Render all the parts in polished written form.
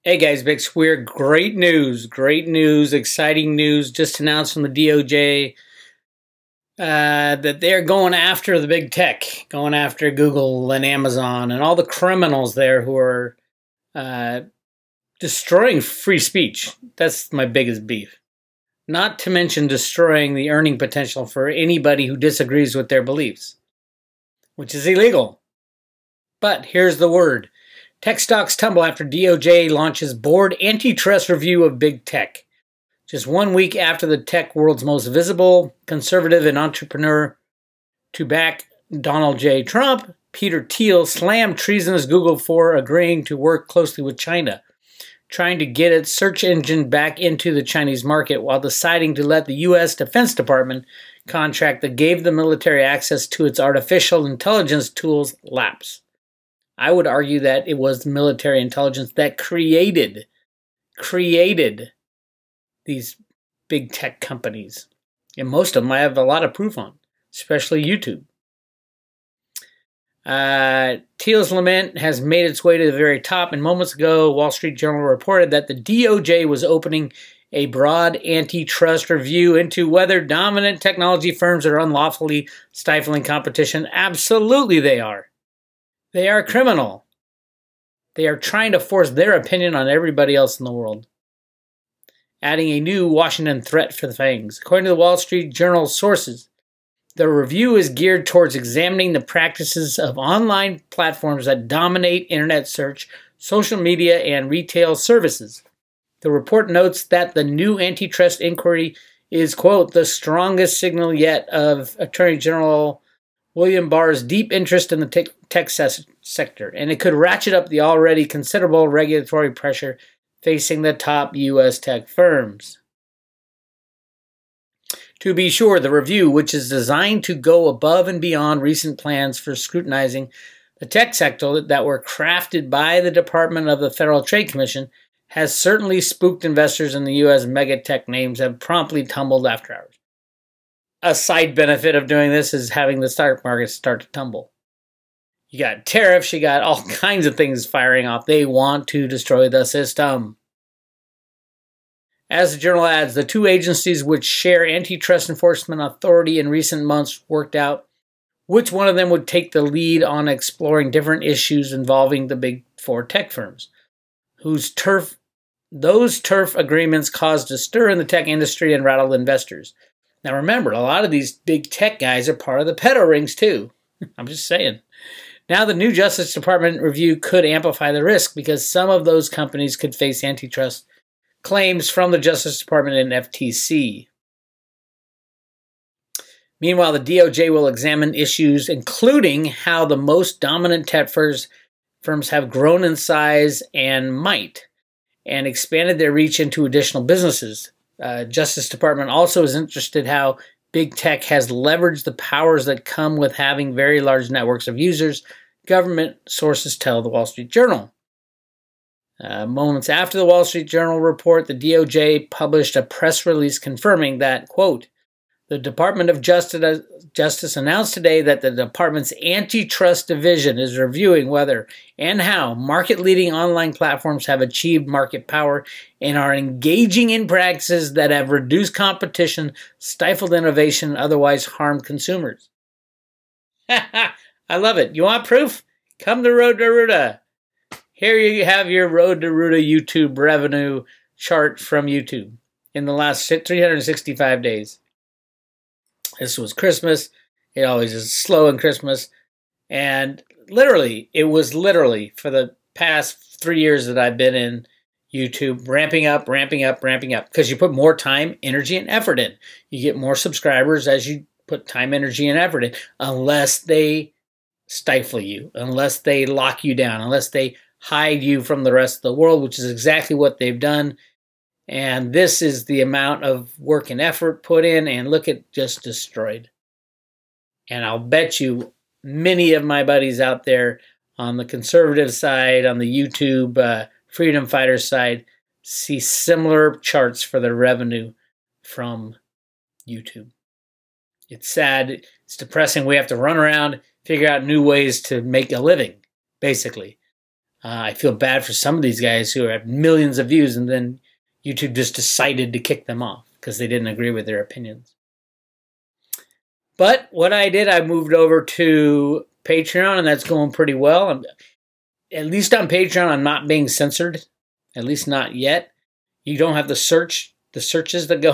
Hey guys, Big Weir. Great news, exciting news just announced from the DOJ that they're going after the big tech, going after Google and Amazon and all the criminals there who are destroying free speech. That's my biggest beef. Not to mention destroying the earning potential for anybody who disagrees with their beliefs, which is illegal. But here's the word. Tech stocks tumble after DOJ launches board antitrust review of big tech. Just 1 week after the tech world's most visible conservative and entrepreneur to back Donald J. Trump, Peter Thiel slammed treasonous Google for agreeing to work closely with China, trying to get its search engine back into the Chinese market while deciding to let the U.S. Defense Department contract that gave the military access to its artificial intelligence tools lapse. I would argue that it was military intelligence that created these big tech companies. And most of them I have a lot of proof on, especially YouTube. Thiel's lament has made its way to the very top, and moments ago, Wall Street Journal reported that the DOJ was opening a broad antitrust review into whether dominant technology firms are unlawfully stifling competition. Absolutely they are. They are criminal. They are trying to force their opinion on everybody else in the world, adding a new Washington threat for the fangs. According to the Wall Street Journal sources, the review is geared towards examining the practices of online platforms that dominate internet search, social media, and retail services. The report notes that the new antitrust inquiry is, quote, the strongest signal yet of Attorney General William Barr's deep interest in the tech sector, and it could ratchet up the already considerable regulatory pressure facing the top U.S. tech firms. To be sure, the review, which is designed to go above and beyond recent plans for scrutinizing the tech sector that were crafted by the Department of the Federal Trade Commission, has certainly spooked investors in the U.S. mega tech names have promptly tumbled after hours. A side benefit of doing this is having the stock market start to tumble. You got tariffs, you got all kinds of things firing off. They want to destroy the system. As the journal adds, the two agencies which share antitrust enforcement authority in recent months worked out which one of them would take the lead on exploring different issues involving the big four tech firms, those turf agreements caused a stir in the tech industry and rattled investors. Now remember, a lot of these big tech guys are part of the pedo rings too. I'm just saying. Now the new Justice Department review could amplify the risk because some of those companies could face antitrust claims from the Justice Department and FTC. Meanwhile, the DOJ will examine issues including how the most dominant tech firms have grown in size and might and expanded their reach into additional businesses. Justice Department also is interested how big tech has leveraged the powers that come with having very large networks of users, government sources tell the Wall Street Journal. Moments after the Wall Street Journal report, the DOJ published a press release confirming that, quote, the Department of Justice announced today that the department's antitrust division is reviewing whether and how market-leading online platforms have achieved market power and are engaging in practices that have reduced competition, stifled innovation, and otherwise harmed consumers. I love it. You want proof? Come to Road to Ruta. Here you have your Road to Ruta YouTube revenue chart from YouTube in the last 365 days. This was Christmas. It always is slow in Christmas. And it was literally for the past 3 years that I've been in YouTube, ramping up. Because you put more time, energy, and effort in. You get more subscribers as you put time, energy, and effort in. Unless they stifle you, unless they lock you down, unless they hide you from the rest of the world, which is exactly what they've done. And this is the amount of work and effort put in, and look at just destroyed. And I'll bet you many of my buddies out there on the conservative side, on the YouTube freedom fighter side, see similar charts for the revenue from YouTube. It's sad. It's depressing. We have to run around, figure out new ways to make a living, basically. I feel bad for some of these guys who have millions of views and then YouTube just decided to kick them off because they didn't agree with their opinions. But what I did, I moved over to Patreon, and that's going pretty well. At least on Patreon, I'm not being censored. At least not yet. You don't have the searches that go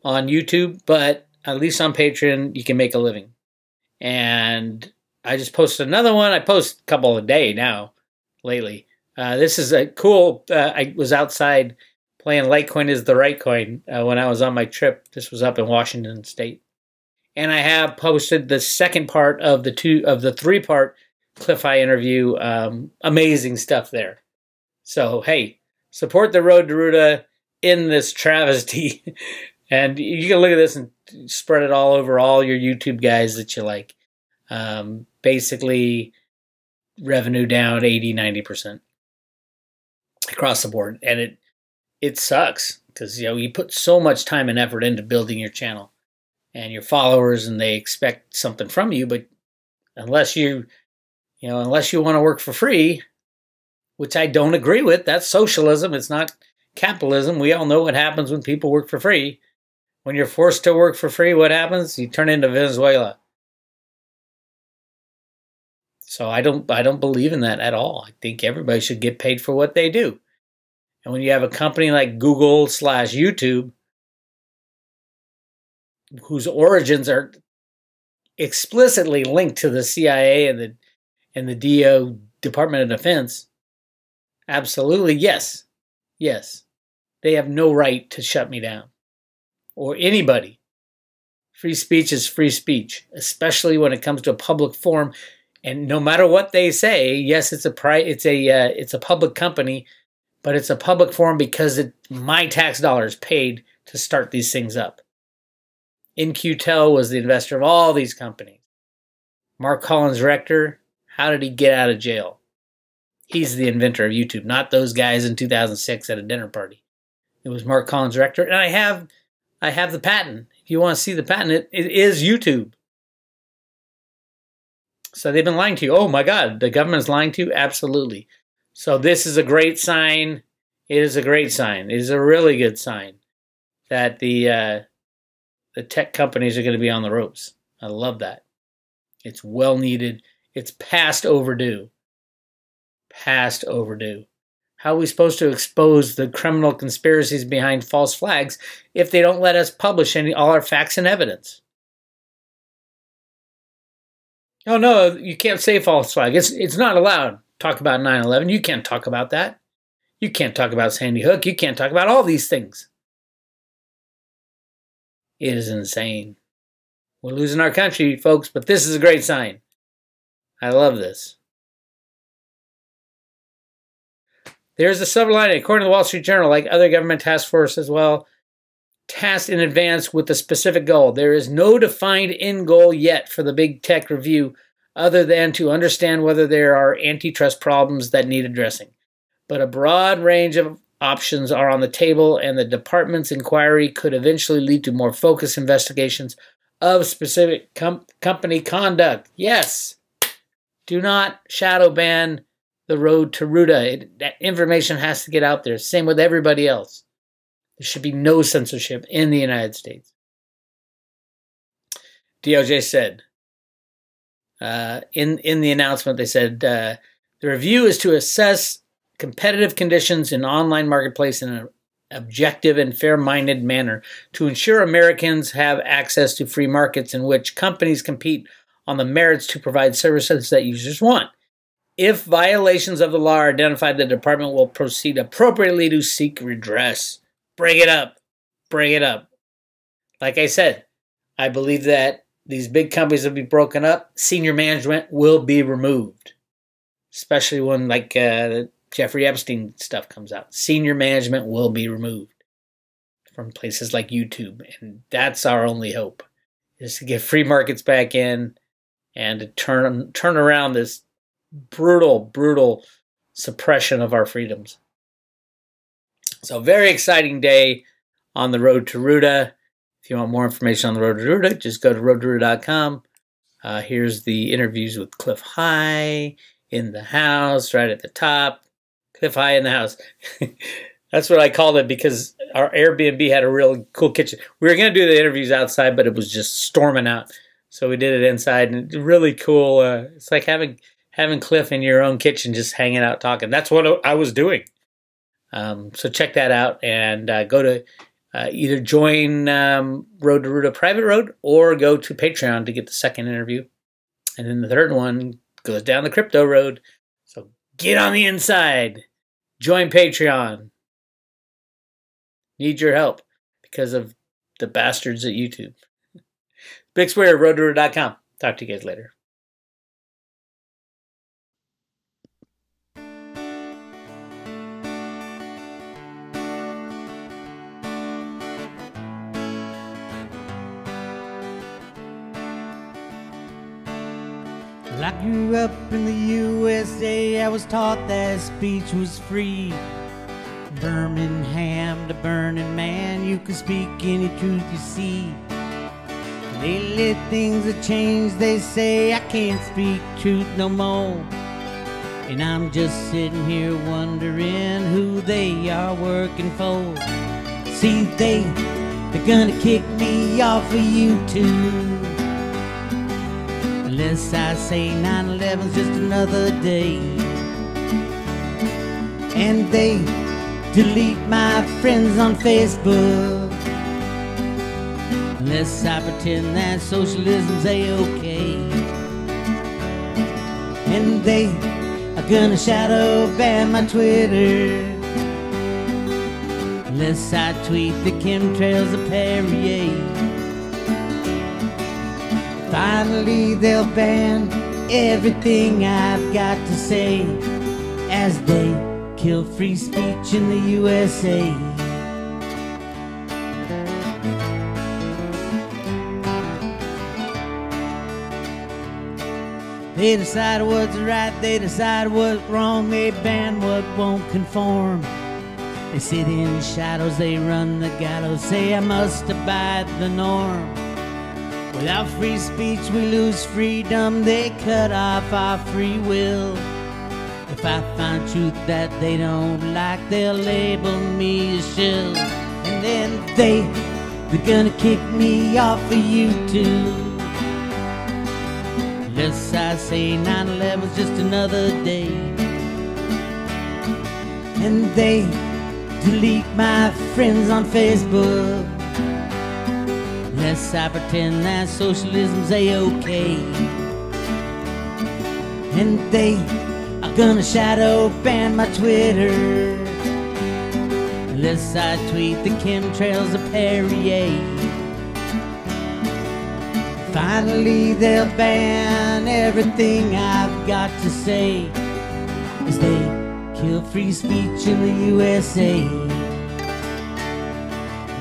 on YouTube, but at least on Patreon, you can make a living. And I just posted another one. I post a couple a day now, lately. This is a cool, I was outside playing Litecoin is the right coin when I was on my trip. This was up in Washington State. And I have posted the second part of the 3-part Cliff High interview. Amazing stuff there. So, hey, support the Road to Ruta in this travesty. And you can look at this and spread it all over all your YouTube guys that you like. Basically, revenue down 80-90% across the board. And it sucks because, you put so much time and effort into building your channel and your followers, and they expect something from you. But unless you want to work for free, which I don't agree with, that's socialism. It's not capitalism. We all know what happens when people work for free. When you're forced to work for free, what happens? You turn into Venezuela. So I don't believe in that at all. I think everybody should get paid for what they do. And when you have a company like Google/YouTube, whose origins are explicitly linked to the CIA and the Department of Defense, absolutely, yes. They have no right to shut me down. Or anybody. Free speech is free speech, especially when it comes to a public forum. And no matter what they say, yes, it's a public company, but it's a public forum because my tax dollars paid to start these things up. In-Q-Tel was the investor of all these companies. Mark Collins Rector, how did he get out of jail? He's the inventor of YouTube, not those guys in 2006 at a dinner party. It was Mark Collins Rector, and I have the patent. If you want to see the patent, it is YouTube. So they've been lying to you. Oh my God, the government's lying to you? Absolutely. So this is a great sign. It is a great sign. It is a really good sign that the tech companies are going to be on the ropes. I love that. It's well needed. It's past overdue. Past overdue. How are we supposed to expose the criminal conspiracies behind false flags if they don't let us publish all our facts and evidence? Oh no, you can't say false flag. It's not allowed. Talk about 9/11. You can't talk about that. You can't talk about Sandy Hook. You can't talk about all these things. It is insane. We're losing our country, folks, but this is a great sign. I love this. There's a subline, according to the Wall Street Journal, like other government task force as well, tasked in advance with a specific goal. There is no defined end goal yet for the big tech review other than to understand whether there are antitrust problems that need addressing. But a broad range of options are on the table, and the department's inquiry could eventually lead to more focused investigations of specific company conduct. Yes, do not shadow ban the Road to Ruta. That information has to get out there. Same with everybody else. There should be no censorship in the United States. DOJ said, in the announcement, they said, the review is to assess competitive conditions in online marketplace in an objective and fair-minded manner to ensure Americans have access to free markets in which companies compete on the merits to provide services that users want. If violations of the law are identified, the department will proceed appropriately to seek redress. Bring it up. Bring it up. Like I said, I believe that these big companies will be broken up. Senior management will be removed, especially when the Jeffrey Epstein stuff comes out. Senior management will be removed from places like YouTube, and that's our only hope, is to get free markets back in and to turn around this brutal suppression of our freedoms. So very exciting day on the Road to Ruta. If you want more information on the Road to Ruta, just go to roadtoruta.com. Here's the interviews with Cliff High. in the house, right at the top, cliff high in the house. That's what I called it because our Airbnb had a real cool kitchen. We were going to do the interviews outside, but it was just storming out. So we did it inside, and it's really cool. It's like having Cliff in your own kitchen, just hanging out, talking. That's what I was doing. So check that out, and go to either join Road to Ruta Private Road or go to Patreon to get the second interview. And then the third one goes down the crypto road. So get on the inside. Join Patreon. Need your help because of the bastards at YouTube. Big Square, roadtoruta.com. Talk to you guys later. Well, I grew up in the USA. I was taught that speech was free. Birmingham to Burning Man, you can speak any truth you see. Lately things have changed, they say I can't speak truth no more. And I'm just sitting here wondering who they are working for. See, they're gonna kick me off of YouTube unless I say 9/11's just another day. And they delete my friends on Facebook unless I pretend that socialism's a-okay. And they are gonna shadow ban my Twitter unless I tweet the chemtrails of Perrier. Finally they'll ban everything I've got to say as they kill free speech in the USA. They decide what's right, they decide what's wrong, they ban what won't conform. They sit in shadows, they run the gallows, say I must abide the norm. Without free speech we lose freedom, they cut off our free will. If I find truth that they don't like, they'll label me a shill. And then they're gonna kick me off of YouTube unless I say 9/11's just another day. And they delete my friends on Facebook unless I pretend that socialism's a-okay. And they are gonna shadow ban my Twitter unless I tweet the chemtrails of Perrier. Finally they'll ban everything I've got to say as they kill free speech in the USA.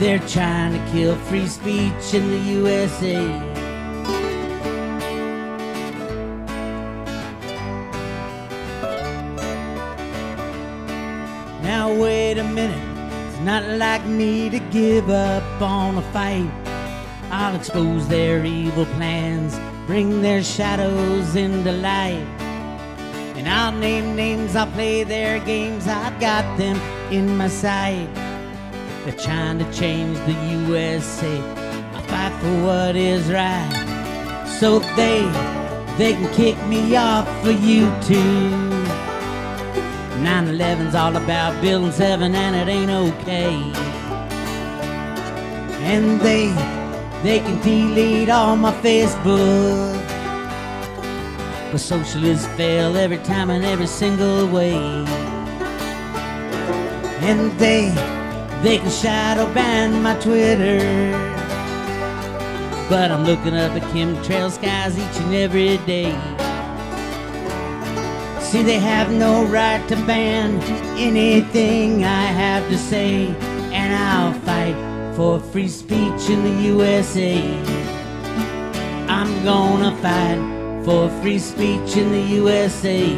They're trying to kill free speech in the USA. Now wait a minute, it's not like me to give up on a fight. I'll expose their evil plans, bring their shadows into light. And I'll name names, I'll play their games, I've got them in my sight. They're trying to change the USA, I fight for what is right. So they can kick me off of YouTube. 9/11's all about building 7 and it ain't okay. And they can delete all my Facebook, but socialists fail every time in every single way. And they can shadow ban my Twitter, but I'm looking up at chemtrail skies each and every day. See, they have no right to ban anything I have to say, and I'll fight for free speech in the USA. I'm gonna fight for free speech in the USA.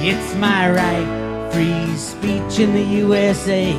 It's my right, free speech in the USA.